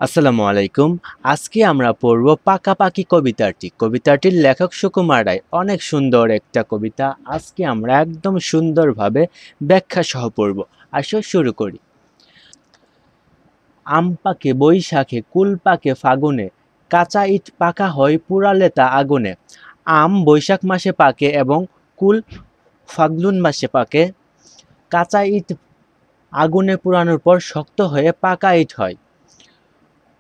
আসসালামু আলাইকুম। আজকে আমরা পড়ব পাকাপাকি কবিতাটি। কবিতাটির লেখক সুকুমার রায়। অনেক সুন্দর একটা কবিতা। আজকে আমরা একদম সুন্দরভাবে ব্যাখ্যা সহ পড়ব। আসো শুরু করি। আম পাকে বৈশাখে, কুল পাকে ফাগুনে, কাঁচা ইট পাকা হয় পুড়ালে তা আগুনে। আম বৈশাখ মাসে পাকে এবং কুল ফাল্গুন মাসে পাকে। কাঁচা ইট আগুনে পোড়ানোর পর শক্ত হয়ে পাকা ইট হয়।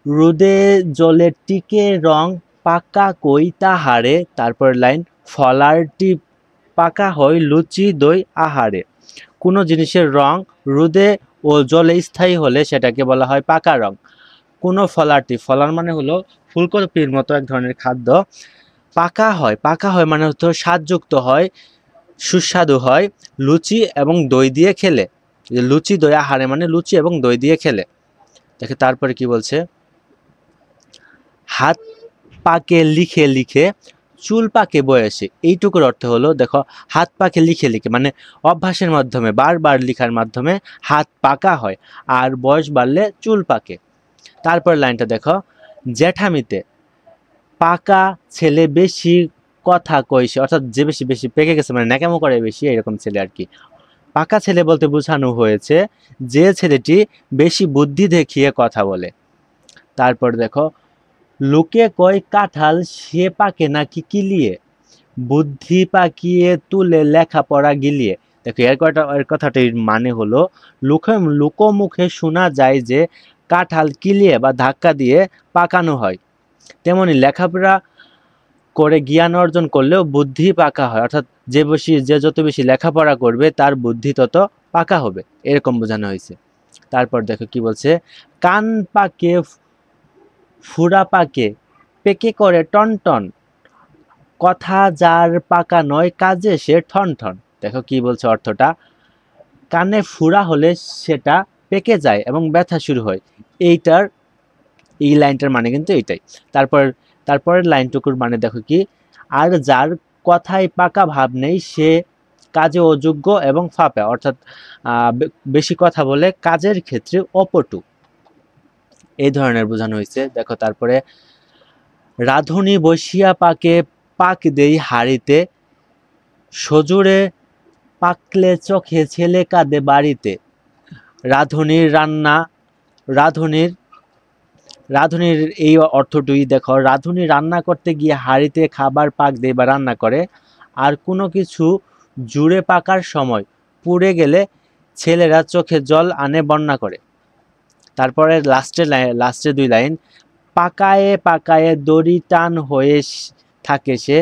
রোদে জলে টিকে রং পাকা কই তাহারে। তারপর লাইন, ফলারটি পাকা হয় লুচি দই আহারে। কোনো জিনিসের রং রোদে ও জলে স্থায়ী হলে সেটাকে বলা হয় পাকা রং। কোনো ফলারটি, ফলার মানে হলো ফুলকপির মতো এক ধরনের খাদ্য, পাকা হয় মানে হচ্ছে স্বাদযুক্ত হয়, সুস্বাদু হয় লুচি এবং দই দিয়ে খেলে। লুচি দই আহারে মানে লুচি এবং দই দিয়ে খেলে। দেখে তারপরে কি বলছে, হাত পাকে লিখে লিখে চুল পাকে বয়সে। এইটুকুর অর্থ হলো, দেখো, হাত পাকে লিখে লিখে মানে অভ্যাসের মাধ্যমে, বারবার লিখার মাধ্যমে হাত পাকা হয়, আর বয়স বাড়লে চুল পাকে। তারপর লাইনটা দেখো, জ্যাঠামিতে পাকা ছেলে বেশি কথা কইছে, অর্থাৎ যে বেশি বেশি পেকে গেছে মানে ন্যাকামো করে বেশি, এরকম ছেলে আর কি। পাকা ছেলে বলতে বোঝানো হয়েছে যে ছেলেটি বেশি বুদ্ধি দেখিয়ে কথা বলে। তারপর দেখো, লোকে কয় কাঁঠাল সে পাকে নাকি কিলিয়ে, বুদ্ধি পাকিয়ে তুলে লেখাপড়া গিলিয়ে। দেখো এর কথাটির মানে হলো, লোকমুখে শোনা যায় যে কাঁঠাল কিলিয়ে বা ধাক্কা দিয়ে পাকানো হয়, তেমনি লেখাপড়া করে জ্ঞান অর্জন করলেও বুদ্ধি পাকা হয়, অর্থাৎ যে যত বেশি লেখাপড়া করবে তার বুদ্ধি তত পাকা হবে, এরকম বোঝানো হয়েছে। তারপর দেখো কি বলছে, কান পাকে ফুরা পাকে পেকে করে টনটন, কথা যার পাকা নয় কাজে সে ঠন ঠন। দেখো কি বলছে অর্থটা, কানে ফুরা হলে সেটা পেকে যায় এবং ব্যথা শুরু হয়। এইটার এই লাইনটার মানে কিন্তু এইটাই। তারপর তারপরের লাইনটুকুর মানে দেখো কি, আর যার কথায় পাকা ভাব নেই সে কাজে অযোগ্য এবং ফাঁপে, অর্থাৎ বেশি কথা বলে কাজের ক্ষেত্রে অপটু, এই ধরনের বোঝানো হয়েছে। দেখো তারপরে, রাঁধুনি বসিয়া পাকে পাক দেই হাড়িতে, সজোরে পাকলে চোখে ছেলে কাঁদে বাড়িতে। রাঁধুনির রান্না, রাঁধুনির রাঁধুনির এই অর্থটুই দেখো, রাঁধুনি রান্না করতে গিয়ে হাঁড়িতে খাবার পাক দেয় বা রান্না করে, আর কোনো কিছু জুড়ে পাকার সময় পুড়ে গেলে ছেলেরা চোখে জল আনে বন্যা করে। তারপরে লাস্টে দুই লাইন, পাকায়ে পাকায়ে দড়ি টান হয়ে থাকে সে,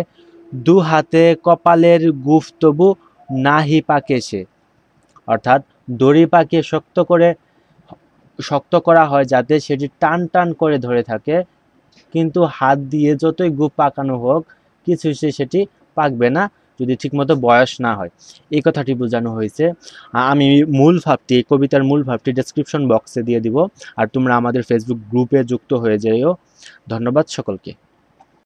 দু হাতে কপালের গুফ তবু নাহি পাকে সে। অর্থাৎ দড়ি পাকিয়ে শক্ত করা হয় যাতে সেটি টান টান করে ধরে থাকে, কিন্তু হাত দিয়ে যতই গুপ পাকানো হোক কিছু সেটি পাকবে না যদি ঠিকমতো বয়স না হয়। এই কথাটি বোঝানো হয়েছে। আমি কবিতার মূল ভাবটি ডেসক্রিপশন বক্সে দিয়ে দিব, আর তোমরা আমাদের ফেসবুক গ্রুপে যুক্ত হয়ে যেও। ধন্যবাদ সকলকে।